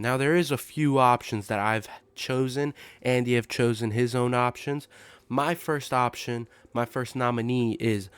Now, there is a few options that I've chosen. Andy have chosen his own options. My first option, my first nominee is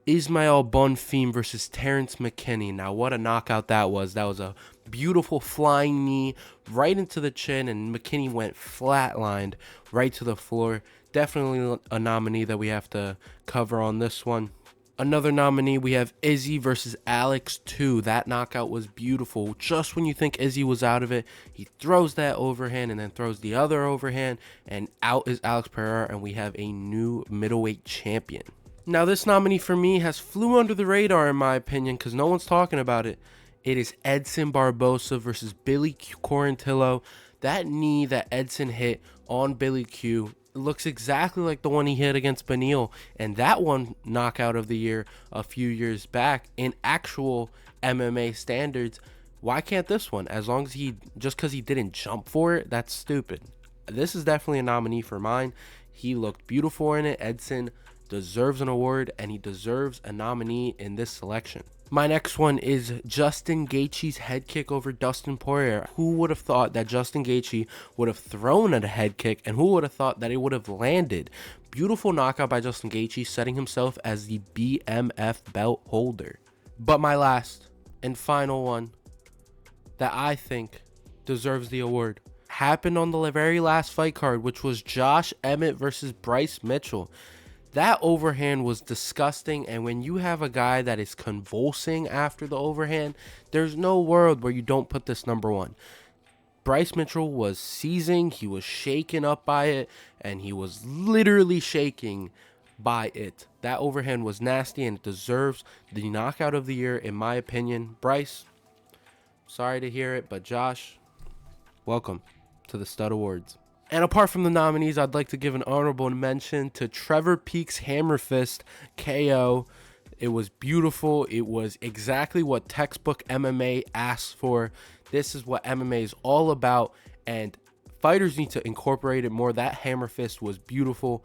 Ismail Bonfim versus Terrence McKinney. Now, what a knockout that was. That was a beautiful flying knee right into the chin, and McKinney went flatlined right to the floor. Definitely a nominee that we have to cover on this one. Another nominee, we have Izzy versus Alex 2. That knockout was beautiful. Just when you think Izzy was out of it, he throws that overhand and then throws the other overhand, and out is Alex Pereira, and we have a new middleweight champion. Now, this nominee for me has flew under the radar in my opinion because no one's talking about it. It is Edson Barbosa versus Billy Quarantillo. That knee that Edson hit on Billy Q looks exactly like the one he hit against Beneil, and that one knockout of the year a few years back in actual MMA standards. Why can't this one? As long as just because he didn't jump for it, that's stupid. This is definitely a nominee for mine. He looked beautiful in it. Edson deserves an award, and he deserves a nominee in this selection. My next one is Justin Gaethje's head kick over Dustin Poirier. Who would have thought that Justin Gaethje would have thrown at a head kick, and who would have thought that it would have landed? Beautiful knockout by Justin Gaethje, setting himself as the BMF belt holder. But my last and final one that I think deserves the award happened on the very last fight card, which was Josh Emmett versus Bryce Mitchell. That overhand was disgusting, and when you have a guy that is convulsing after the overhand, there's no world where you don't put this number one. Bryce Mitchell was seizing, he was shaken up by it, and he was literally shaking by it. That overhand was nasty, and it deserves the knockout of the year, in my opinion. Bryce, sorry to hear it, but Josh, welcome to the Stud Awards. And apart from the nominees, I'd like to give an honorable mention to Trevor Peek's Hammer Fist KO. It was beautiful. It was exactly what textbook MMA asks for. This is what MMA is all about, and fighters need to incorporate it more. That Hammer Fist was beautiful.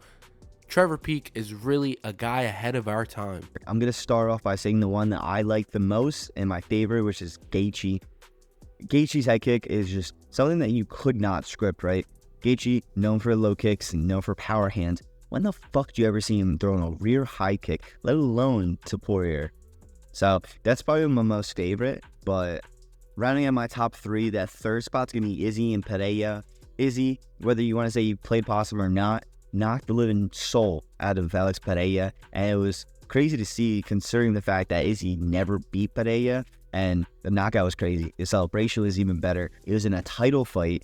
Trevor Peek is really a guy ahead of our time. I'm going to start off by saying the one that I like the most and my favorite, which is Gaethje. Gaethje's head kick is just something that you could not script, right? Gaethje, known for low kicks and known for power hands. When the fuck do you ever see him throwing a rear high kick, let alone to Poirier? So that's probably my most favorite. But rounding out my top three, that third spot's going to be Izzy and Pereira. Izzy, whether you want to say he played possum or not, knocked the living soul out of Alex Pereira. And it was crazy to see, considering the fact that Izzy never beat Pereira. And the knockout was crazy. The celebration was even better. It was in a title fight.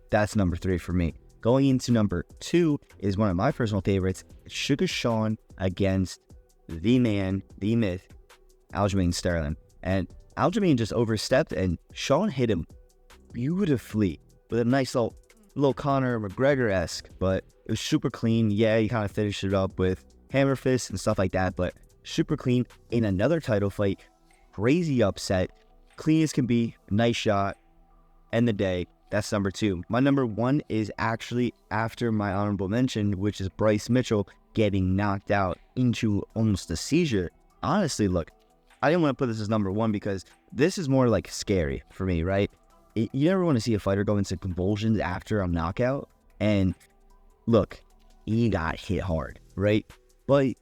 That's number three for me. Going into number two is one of my personal favorites. Sugar Sean against the man, the myth, Aljamain Sterling. And Aljamain just overstepped, and Sean hit him beautifully with a nice little Conor McGregor-esque, but it was super clean. Yeah, he kind of finished it up with hammer fists and stuff like that, but super clean in another title fight. Crazy upset. Clean as can be. Nice shot. End the day. That's number two. My number one is actually after my honorable mention, which is Bryce Mitchell getting knocked out into almost a seizure. Honestly, look, I didn't want to put this as number one because this is more like scary for me, right? You never want to see a fighter go into convulsions after a knockout. And look, he got hit hard, right? But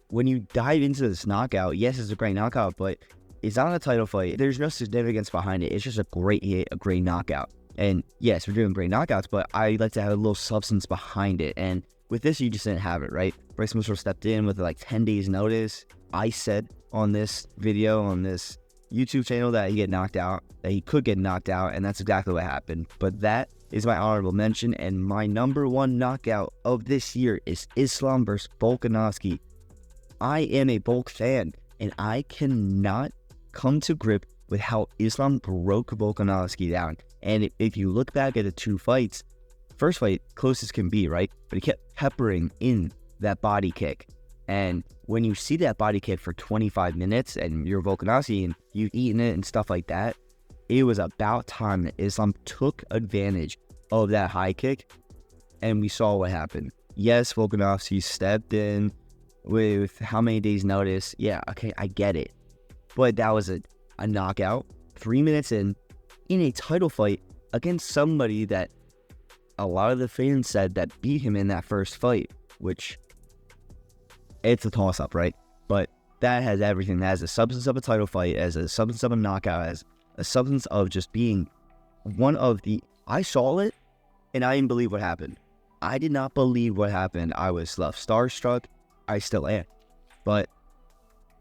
when you dive into this knockout, yes, it's a great knockout, but it's not a title fight. There's no significance behind it. It's just a great hit, a great knockout. And yes, we're doing great knockouts, but I like to have a little substance behind it. And with this, you just didn't have it, right? Bryce Mitchell stepped in with like 10 days notice. I said on this video, on this YouTube channel, that he get knocked out, that he could get knocked out, and that's exactly what happened. But that is my honorable mention, and my number one knockout of this year is Islam versus Volkanovski. I am a Volk fan, and I cannot come to grip with how Islam broke Volkanovski down. And if you look back at the two fights, first fight, close as can be, right? But he kept peppering in that body kick. And when you see that body kick for 25 minutes and you're Volkanovski and you've eaten it and stuff like that, it was about time that Islam took advantage of that high kick. And we saw what happened. Yes, Volkanovski stepped in with how many days notice? Yeah, okay, I get it. But that was a knockout. 3 minutes in, in a title fight against somebody that a lot of the fans said that beat him in that first fight, which it's a toss-up, right? But that has everything. That has the substance of a title fight, as a substance of a knockout, as a substance of just being one of the... I saw it, and I didn't believe what happened. I did not believe what happened. I was left starstruck. I still am. But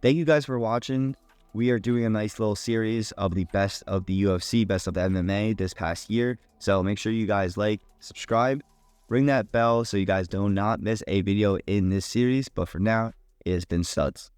thank you guys for watching. We are doing a nice little series of the best of the UFC, best of the MMA this past year. So make sure you guys like, subscribe, ring that bell so you guys do not miss a video in this series. But for now, it has been studs.